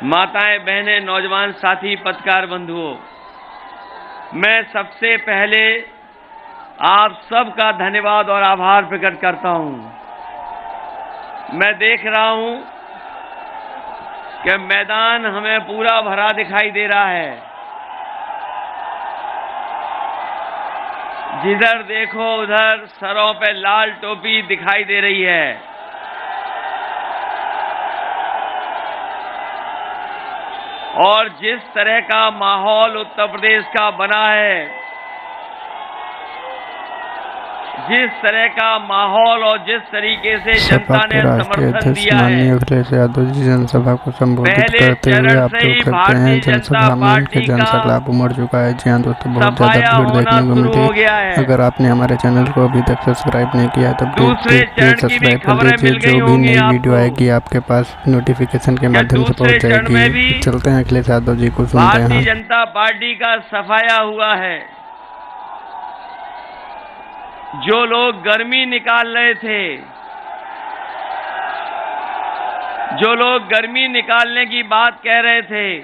माताएं, बहनें, नौजवान साथी, पत्रकार बंधुओं, मैं सबसे पहले आप सबका धन्यवाद और आभार प्रकट करता हूं। मैं देख रहा हूं कि मैदान हमें पूरा भरा दिखाई दे रहा है। जिधर देखो उधर सरों पे लाल टोपी दिखाई दे रही है। और जिस तरह का माहौल उत्तर प्रदेश का बना है, जिस तरह का माहौल और जिस तरीके से जनता ने समर्थन दिया है, अखिलेश यादव जी जनसभा को संबोधित करते हुए आप लोग सकते हैं जनसभा में कि जनसंकल्प उमड़ चुका है। जी हाँ दोस्तों, बहुत ज्यादा भीड़ देखने को मिलती है। अगर आपने हमारे चैनल को अभी तक सब्सक्राइब नहीं किया तो प्लीज सब्सक्राइब कर लीजिए। जो भी नई वीडियो आएगी आपके पास नोटिफिकेशन के माध्यम से पहुंच जाएगी। चलते हैं अखिलेश यादव जी को सुनते हैं। भारतीय जनता पार्टी का सफाया हुआ है। जो लोग गर्मी निकाल रहे थे, जो लोग गर्मी निकालने की बात कह रहे थे,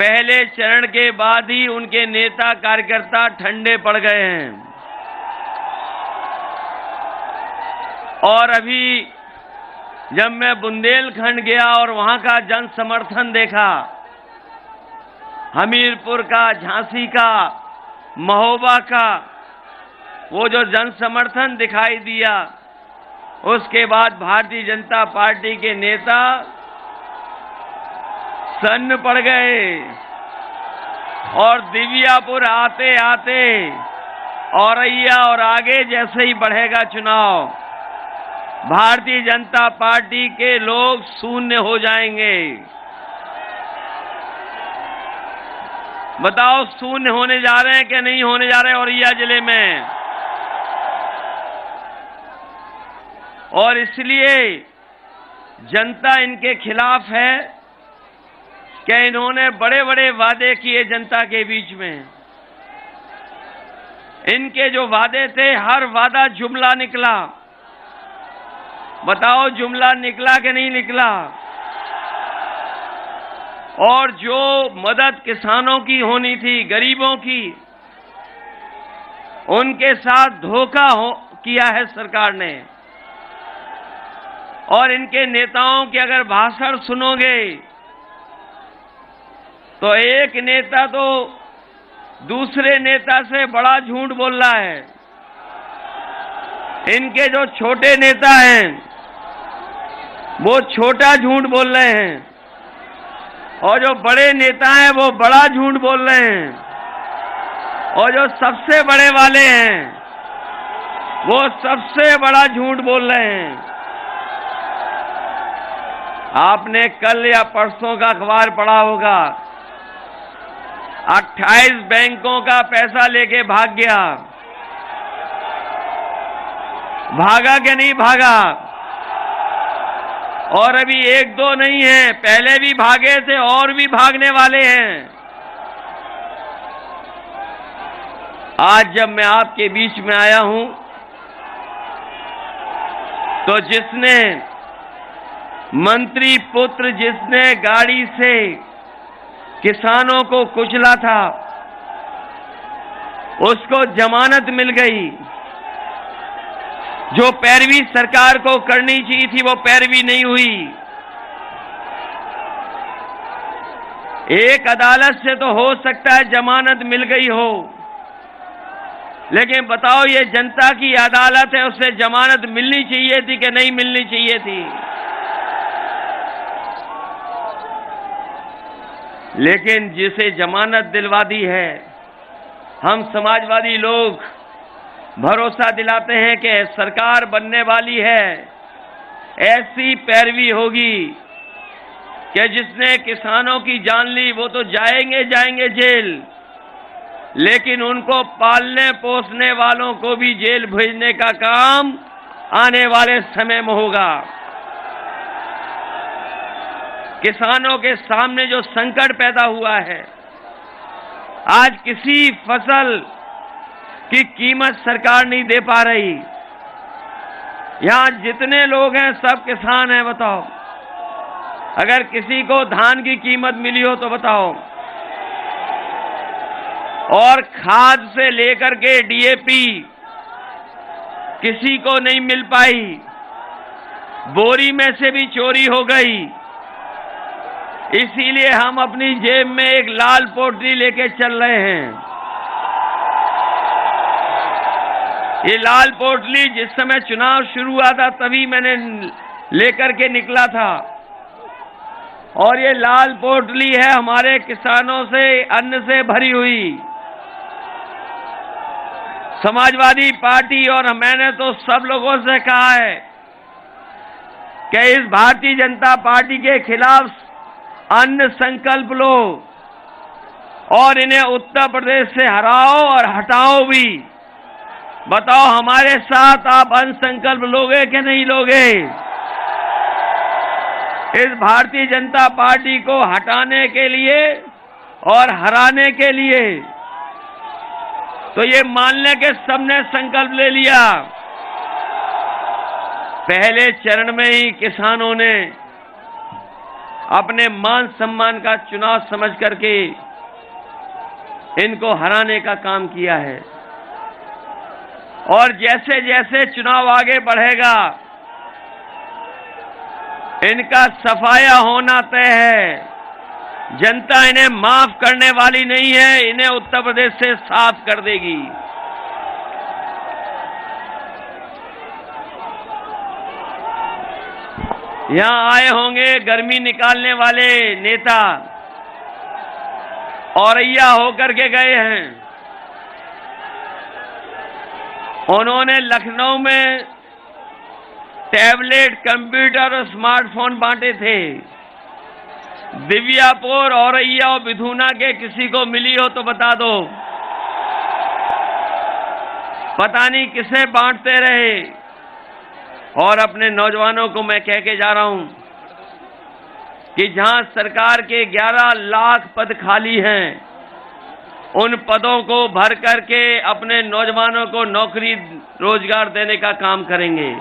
पहले चरण के बाद ही उनके नेता कार्यकर्ता ठंडे पड़ गए हैं। और अभी जब मैं बुंदेलखंड गया और वहां का जन समर्थन देखा, हमीरपुर का, झांसी का, महोबा का, वो जो जन समर्थन दिखाई दिया, उसके बाद भारतीय जनता पार्टी के नेता सन्न पड़ गए। और दिव्यापुर आते आते औरैया और आगे जैसे ही बढ़ेगा चुनाव, भारतीय जनता पार्टी के लोग शून्य हो जाएंगे। बताओ, शून्य होने जा रहे हैं कि नहीं होने जा रहे हैं औरैया जिले में? और इसलिए जनता इनके खिलाफ है कि इन्होंने बड़े बड़े वादे किए जनता के बीच में। इनके जो वादे थे, हर वादा जुमला निकला। बताओ, जुमला निकला कि नहीं निकला? और जो मदद किसानों की होनी थी, गरीबों की, उनके साथ धोखा किया है सरकार ने। और इनके नेताओं के अगर भाषण सुनोगे तो एक नेता तो दूसरे नेता से बड़ा झूठ बोल रहा है। इनके जो छोटे नेता हैं वो छोटा झूठ बोल रहे हैं, और जो बड़े नेता हैं वो बड़ा झूठ बोल रहे हैं, और जो सबसे बड़े वाले हैं वो सबसे बड़ा झूठ बोल रहे हैं। आपने कल या परसों का अखबार पढ़ा होगा, 28 बैंकों का पैसा लेके भाग गया। भागा कि नहीं भागा? और अभी एक दो नहीं है, पहले भी भागे थे और भी भागने वाले हैं। आज जब मैं आपके बीच में आया हूं तो जिसने मंत्री पुत्र, जिसने गाड़ी से किसानों को कुचला था, उसको जमानत मिल गई। जो पैरवी सरकार को करनी चाहिए थी वो पैरवी नहीं हुई। एक अदालत से तो हो सकता है जमानत मिल गई हो, लेकिन बताओ, ये जनता की अदालत है, उससे जमानत मिलनी चाहिए थी कि नहीं मिलनी चाहिए थी? लेकिन जिसे जमानत दिलवा दी है, हम समाजवादी लोग भरोसा दिलाते हैं कि सरकार बनने वाली है, ऐसी पैरवी होगी कि जिसने किसानों की जान ली वो तो जाएंगे जेल, लेकिन उनको पालने पोसने वालों को भी जेल भेजने का काम आने वाले समय में होगा। किसानों के सामने जो संकट पैदा हुआ है, आज किसी फसल की कीमत सरकार नहीं दे पा रही। यहां जितने लोग हैं सब किसान हैं। बताओ, अगर किसी को धान की कीमत मिली हो तो बताओ, और खाद से लेकर के डीएपी किसी को नहीं मिल पाई, बोरी में से भी चोरी हो गई। इसीलिए हम अपनी जेब में एक लाल पोटली लेके चल रहे हैं। ये लाल पोटली जिस समय चुनाव शुरू हुआ था तभी मैंने लेकर के निकला था, और ये लाल पोटली है हमारे किसानों से अन्न से भरी हुई। समाजवादी पार्टी और मैंने तो सब लोगों से कहा है कि इस भारतीय जनता पार्टी के खिलाफ अन्न संकल्प लो और इन्हें उत्तर प्रदेश से हराओ और हटाओ भी। बताओ हमारे साथ आप अन्न संकल्प लोगे कि नहीं लोगे? इस भारतीय जनता पार्टी को हटाने के लिए और हराने के लिए तो ये मान लें कि सबने संकल्प ले लिया। पहले चरण में ही किसानों ने अपने मान सम्मान का चुनाव समझ करके इनको हराने का काम किया है, और जैसे जैसे चुनाव आगे बढ़ेगा इनका सफाया होना तय है। जनता इन्हें माफ करने वाली नहीं है, इन्हें उत्तर प्रदेश से साफ कर देगी। यहां आए होंगे गर्मी निकालने वाले नेता, औरैया होकर के गए हैं। उन्होंने लखनऊ में टैबलेट, कंप्यूटर और स्मार्टफोन बांटे थे। दिव्यापुर, औरैया और विधुना के किसी को मिली हो तो बता दो। पता नहीं किसे बांटते रहे। और अपने नौजवानों को मैं कह के जा रहा हूं कि जहां सरकार के 11 लाख पद खाली हैं, उन पदों को भर करके अपने नौजवानों को नौकरी रोजगार देने का काम करेंगे।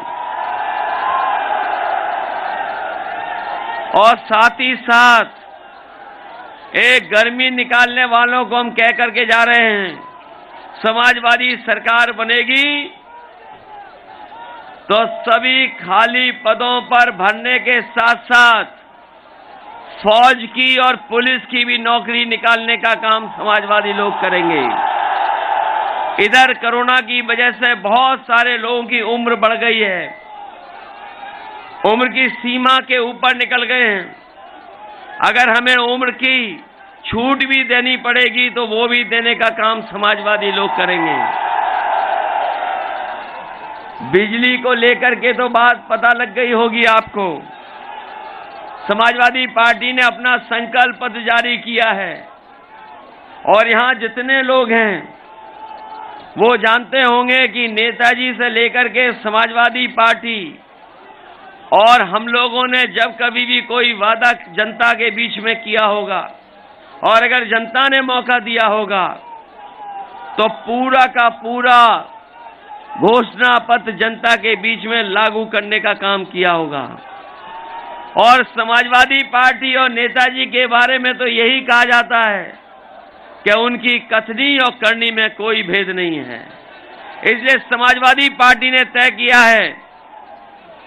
और साथ ही साथ एक गर्मी निकालने वालों को हम कह करके जा रहे हैं, समाजवादी सरकार बनेगी तो सभी खाली पदों पर भरने के साथ साथ फौज की और पुलिस की भी नौकरी निकालने का काम समाजवादी लोग करेंगे। इधर कोरोना की वजह से बहुत सारे लोगों की उम्र बढ़ गई है, उम्र की सीमा के ऊपर निकल गए हैं। अगर हमें उम्र की छूट भी देनी पड़ेगी तो वो भी देने का काम समाजवादी लोग करेंगे। बिजली को लेकर के तो बात पता लग गई होगी आपको। समाजवादी पार्टी ने अपना संकल्प पत्र जारी किया है, और यहां जितने लोग हैं वो जानते होंगे कि नेताजी से लेकर के समाजवादी पार्टी और हम लोगों ने जब कभी भी कोई वादा जनता के बीच में किया होगा, और अगर जनता ने मौका दिया होगा तो पूरा का पूरा घोषणा पत्र जनता के बीच में लागू करने का काम किया होगा। और समाजवादी पार्टी और नेताजी के बारे में तो यही कहा जाता है कि उनकी कथनी और करनी में कोई भेद नहीं है। इसलिए समाजवादी पार्टी ने तय किया है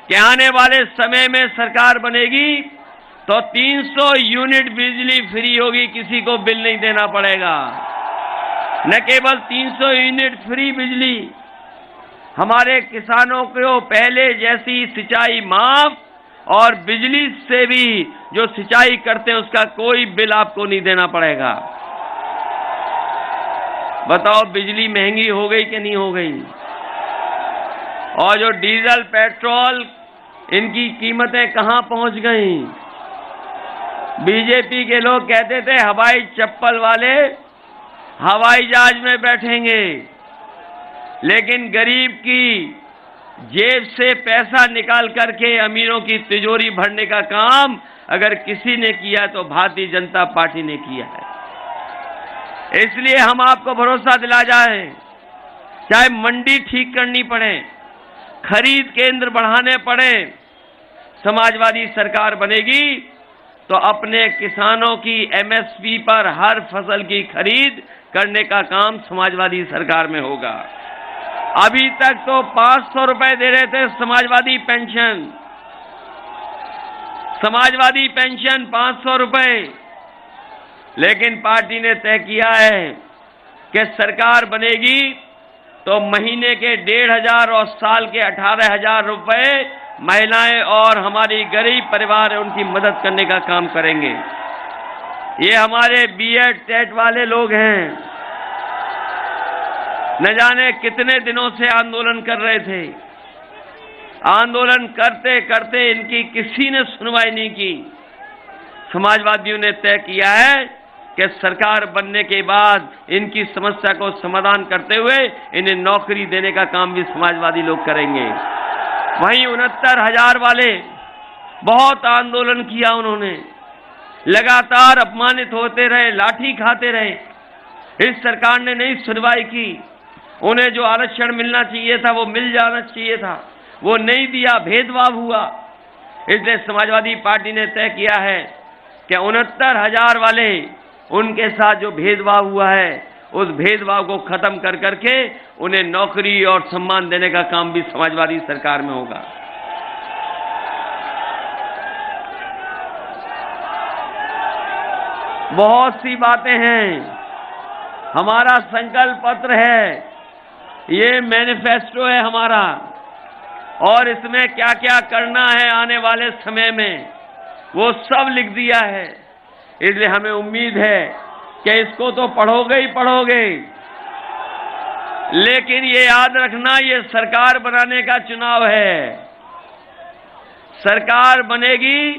कि आने वाले समय में सरकार बनेगी तो 300 यूनिट बिजली फ्री होगी, किसी को बिल नहीं देना पड़ेगा। न केवल 300 यूनिट फ्री बिजली, हमारे किसानों को पहले जैसी सिंचाई माफ, और बिजली से भी जो सिंचाई करते हैं उसका कोई बिल आपको नहीं देना पड़ेगा। बताओ बिजली महंगी हो गई कि नहीं हो गई? और जो डीजल, पेट्रोल, इनकी कीमतें कहां पहुंच गई? बीजेपी के लोग कहते थे हवाई चप्पल वाले हवाई जहाज में बैठेंगे, लेकिन गरीब की जेब से पैसा निकाल करके अमीरों की तिजोरी भरने का काम अगर किसी ने किया तो भारतीय जनता पार्टी ने किया है। इसलिए हम आपको भरोसा दिला जाए, चाहे मंडी ठीक करनी पड़े, खरीद केंद्र बढ़ाने पड़े, समाजवादी सरकार बनेगी तो अपने किसानों की एमएसपी पर हर फसल की खरीद करने का काम समाजवादी सरकार में होगा। अभी तक तो 500 रुपए दे रहे थे समाजवादी पेंशन, 500 रुपए, लेकिन पार्टी ने तय किया है कि सरकार बनेगी तो महीने के 1,500 और साल के 18,000 रुपए महिलाएं और हमारी गरीब परिवार उनकी मदद करने का काम करेंगे। ये हमारे बीएड टेट वाले लोग हैं, न जाने कितने दिनों से आंदोलन कर रहे थे। आंदोलन करते करते इनकी किसी ने सुनवाई नहीं की। समाजवादियों ने तय किया है कि सरकार बनने के बाद इनकी समस्या को समाधान करते हुए इन्हें नौकरी देने का काम भी समाजवादी लोग करेंगे। वहीं 69,000 वाले बहुत आंदोलन किया, उन्होंने लगातार अपमानित होते रहे, लाठी खाते रहे। इस सरकार ने नहीं सुनवाई की। उन्हें जो आरक्षण मिलना चाहिए था वो मिल जाना चाहिए था, वो नहीं दिया, भेदभाव हुआ। इसलिए समाजवादी पार्टी ने तय किया है कि 69,000 वाले, उनके साथ जो भेदभाव हुआ है उस भेदभाव को खत्म कर करके उन्हें नौकरी और सम्मान देने का काम भी समाजवादी सरकार में होगा। बहुत सी बातें हैं, हमारा संकल्प पत्र है, ये मैनिफेस्टो है हमारा, और इसमें क्या क्या करना है आने वाले समय में वो सब लिख दिया है। इसलिए हमें उम्मीद है कि इसको तो पढ़ोगे ही पढ़ोगे, लेकिन ये याद रखना, ये सरकार बनाने का चुनाव है। सरकार बनेगी